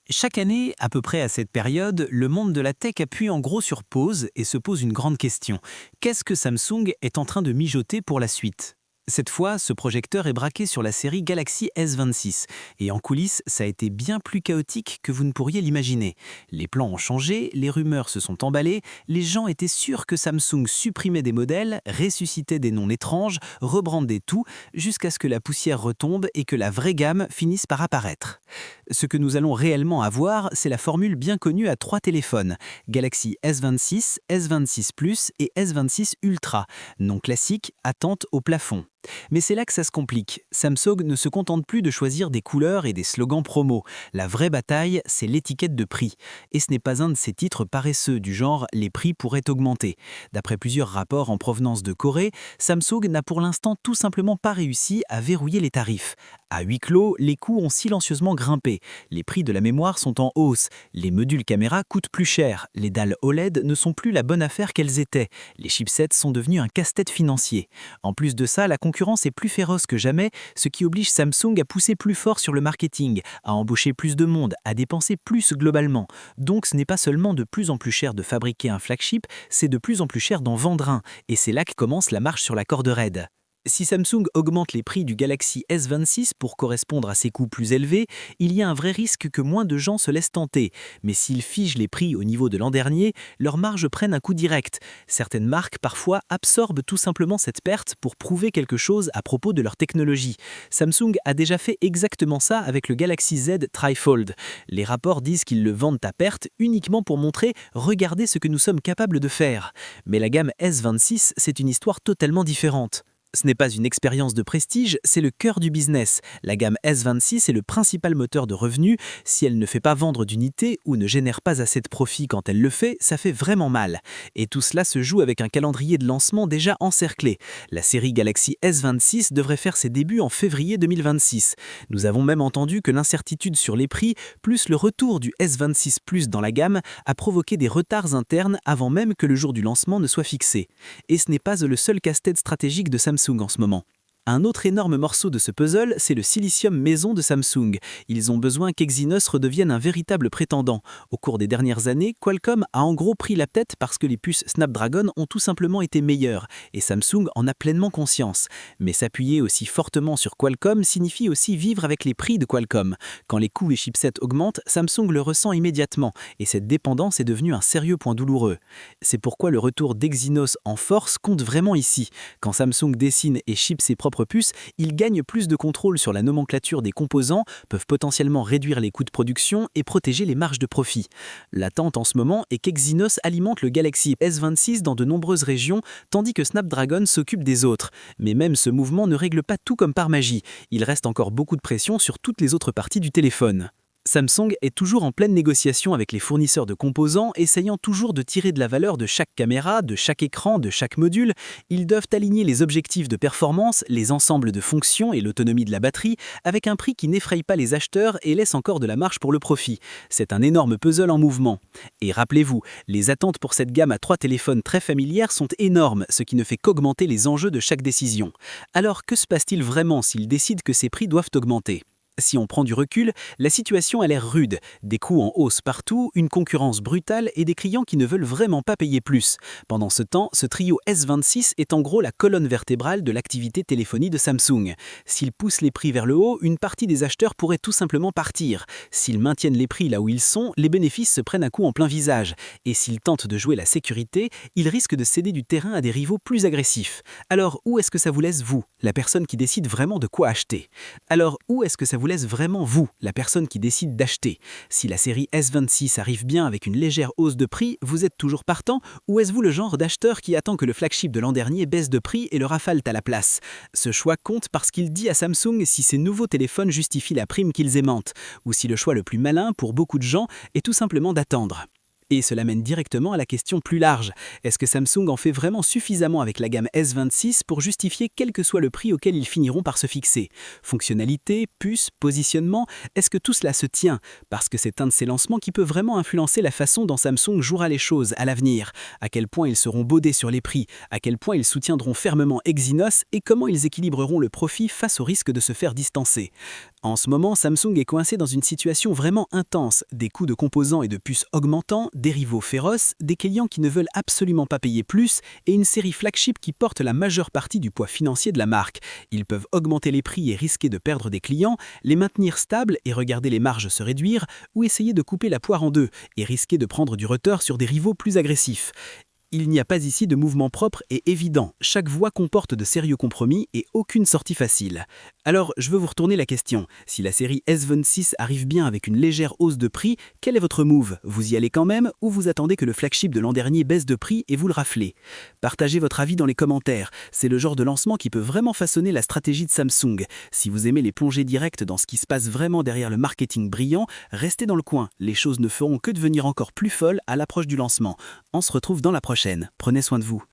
Chaque année, à peu près à cette période, le monde de la tech appuie en gros sur pause et se pose une grande question. Qu'est-ce que Samsung est en train de mijoter pour la suite? Cette fois, ce projecteur est braqué sur la série Galaxy S26. Et en coulisses, ça a été bien plus chaotique que vous ne pourriez l'imaginer. Les plans ont changé, les rumeurs se sont emballées, les gens étaient sûrs que Samsung supprimait des modèles, ressuscitait des noms étranges, rebrandait tout, jusqu'à ce que la poussière retombe et que la vraie gamme finisse par apparaître. Ce que nous allons réellement avoir, c'est la formule bien connue à 3 téléphones, Galaxy S26, S26 Plus et S26 Ultra, nom classique, attente au plafond. Mais c'est là que ça se complique. Samsung ne se contente plus de choisir des couleurs et des slogans promo. La vraie bataille, c'est l'étiquette de prix. Et ce n'est pas un de ces titres paresseux du genre «les prix pourraient augmenter». D'après plusieurs rapports en provenance de Corée, Samsung n'a pour l'instant tout simplement pas réussi à verrouiller les tarifs. À huis clos, les coûts ont silencieusement grimpé. Les prix de la mémoire sont en hausse. Les modules caméra coûtent plus cher. Les dalles OLED ne sont plus la bonne affaire qu'elles étaient. Les chipsets sont devenus un casse-tête financier. En plus de ça, la concurrence est plus féroce que jamais, ce qui oblige Samsung à pousser plus fort sur le marketing, à embaucher plus de monde, à dépenser plus globalement. Donc ce n'est pas seulement de plus en plus cher de fabriquer un flagship, c'est de plus en plus cher d'en vendre un. Et c'est là que commence la marche sur la corde raide. Si Samsung augmente les prix du Galaxy S26 pour correspondre à ses coûts plus élevés, il y a un vrai risque que moins de gens se laissent tenter. Mais s'ils figent les prix au niveau de l'an dernier, leurs marges prennent un coup direct. Certaines marques parfois absorbent tout simplement cette perte pour prouver quelque chose à propos de leur technologie. Samsung a déjà fait exactement ça avec le Galaxy Z Trifold. Les rapports disent qu'ils le vendent à perte uniquement pour montrer « regardez ce que nous sommes capables de faire ». Mais la gamme S26, c'est une histoire totalement différente. Ce n'est pas une expérience de prestige, c'est le cœur du business. La gamme S26 est le principal moteur de revenus. Si elle ne fait pas vendre d'unités ou ne génère pas assez de profit quand elle le fait, ça fait vraiment mal. Et tout cela se joue avec un calendrier de lancement déjà encerclé. La série Galaxy S26 devrait faire ses débuts en février 2026. Nous avons même entendu que l'incertitude sur les prix, plus le retour du S26 Plus dans la gamme, a provoqué des retards internes avant même que le jour du lancement ne soit fixé. Et ce n'est pas le seul casse-tête stratégique de Samsung en ce moment. Un autre énorme morceau de ce puzzle, c'est le silicium maison de Samsung. Ils ont besoin qu'Exynos redevienne un véritable prétendant. Au cours des dernières années, Qualcomm a en gros pris la tête parce que les puces Snapdragon ont tout simplement été meilleures, et Samsung en a pleinement conscience. Mais s'appuyer aussi fortement sur Qualcomm signifie aussi vivre avec les prix de Qualcomm. Quand les coûts et chipsets augmentent, Samsung le ressent immédiatement, et cette dépendance est devenue un sérieux point douloureux. C'est pourquoi le retour d'Exynos en force compte vraiment ici. Quand Samsung dessine et ship ses propres puces, ils gagnent plus de contrôle sur la nomenclature des composants, peuvent potentiellement réduire les coûts de production et protéger les marges de profit. L'attente en ce moment est qu'Exynos alimente le Galaxy S26 dans de nombreuses régions, tandis que Snapdragon s'occupe des autres. Mais même ce mouvement ne règle pas tout comme par magie. Il reste encore beaucoup de pression sur toutes les autres parties du téléphone. Samsung est toujours en pleine négociation avec les fournisseurs de composants, essayant toujours de tirer de la valeur de chaque caméra, de chaque écran, de chaque module. Ils doivent aligner les objectifs de performance, les ensembles de fonctions et l'autonomie de la batterie avec un prix qui n'effraie pas les acheteurs et laisse encore de la marge pour le profit. C'est un énorme puzzle en mouvement. Et rappelez-vous, les attentes pour cette gamme à 3 téléphones très familières sont énormes, ce qui ne fait qu'augmenter les enjeux de chaque décision. Alors que se passe-t-il vraiment s'ils décident que ces prix doivent augmenter ? Si on prend du recul, la situation a l'air rude. Des coûts en hausse partout, une concurrence brutale et des clients qui ne veulent vraiment pas payer plus. Pendant ce temps, ce trio S26 est en gros la colonne vertébrale de l'activité téléphonie de Samsung. S'ils poussent les prix vers le haut, une partie des acheteurs pourrait tout simplement partir. S'ils maintiennent les prix là où ils sont, les bénéfices se prennent un coup en plein visage. Et s'ils tentent de jouer la sécurité, ils risquent de céder du terrain à des rivaux plus agressifs. Alors où est-ce que ça vous laisse, vous, la personne qui décide vraiment de quoi acheter ? Alors où est-ce que ça vous laisse vraiment vous, la personne qui décide d'acheter? Si la série S26 arrive bien avec une légère hausse de prix, vous êtes toujours partant, ou est-ce vous le genre d'acheteur qui attend que le flagship de l'an dernier baisse de prix et le rafale à la place? Ce choix compte parce qu'il dit à Samsung si ces nouveaux téléphones justifient la prime qu'ils aimantent, ou si le choix le plus malin pour beaucoup de gens est tout simplement d'attendre. Et cela mène directement à la question plus large. Est-ce que Samsung en fait vraiment suffisamment avec la gamme S26 pour justifier quel que soit le prix auquel ils finiront par se fixer? Fonctionnalité, puce, positionnement, est-ce que tout cela se tient? Parce que c'est un de ces lancements qui peut vraiment influencer la façon dont Samsung jouera les choses à l'avenir. À quel point ils seront baudés sur les prix, à quel point ils soutiendront fermement Exynos et comment ils équilibreront le profit face au risque de se faire distancer. En ce moment, Samsung est coincé dans une situation vraiment intense, des coûts de composants et de puces augmentant, des rivaux féroces, des clients qui ne veulent absolument pas payer plus et une série flagship qui porte la majeure partie du poids financier de la marque. Ils peuvent augmenter les prix et risquer de perdre des clients, les maintenir stables et regarder les marges se réduire, ou essayer de couper la poire en deux et risquer de prendre du retard sur des rivaux plus agressifs. Il n'y a pas ici de mouvement propre et évident. Chaque voie comporte de sérieux compromis et aucune sortie facile. Alors, je veux vous retourner la question. Si la série S26 arrive bien avec une légère hausse de prix, quel est votre move? Vous y allez quand même ou vous attendez que le flagship de l'an dernier baisse de prix et vous le raflez? Partagez votre avis dans les commentaires. C'est le genre de lancement qui peut vraiment façonner la stratégie de Samsung. Si vous aimez les plongées directes dans ce qui se passe vraiment derrière le marketing brillant, restez dans le coin. Les choses ne feront que devenir encore plus folles à l'approche du lancement. On se retrouve dans la prochaine. Prenez soin de vous.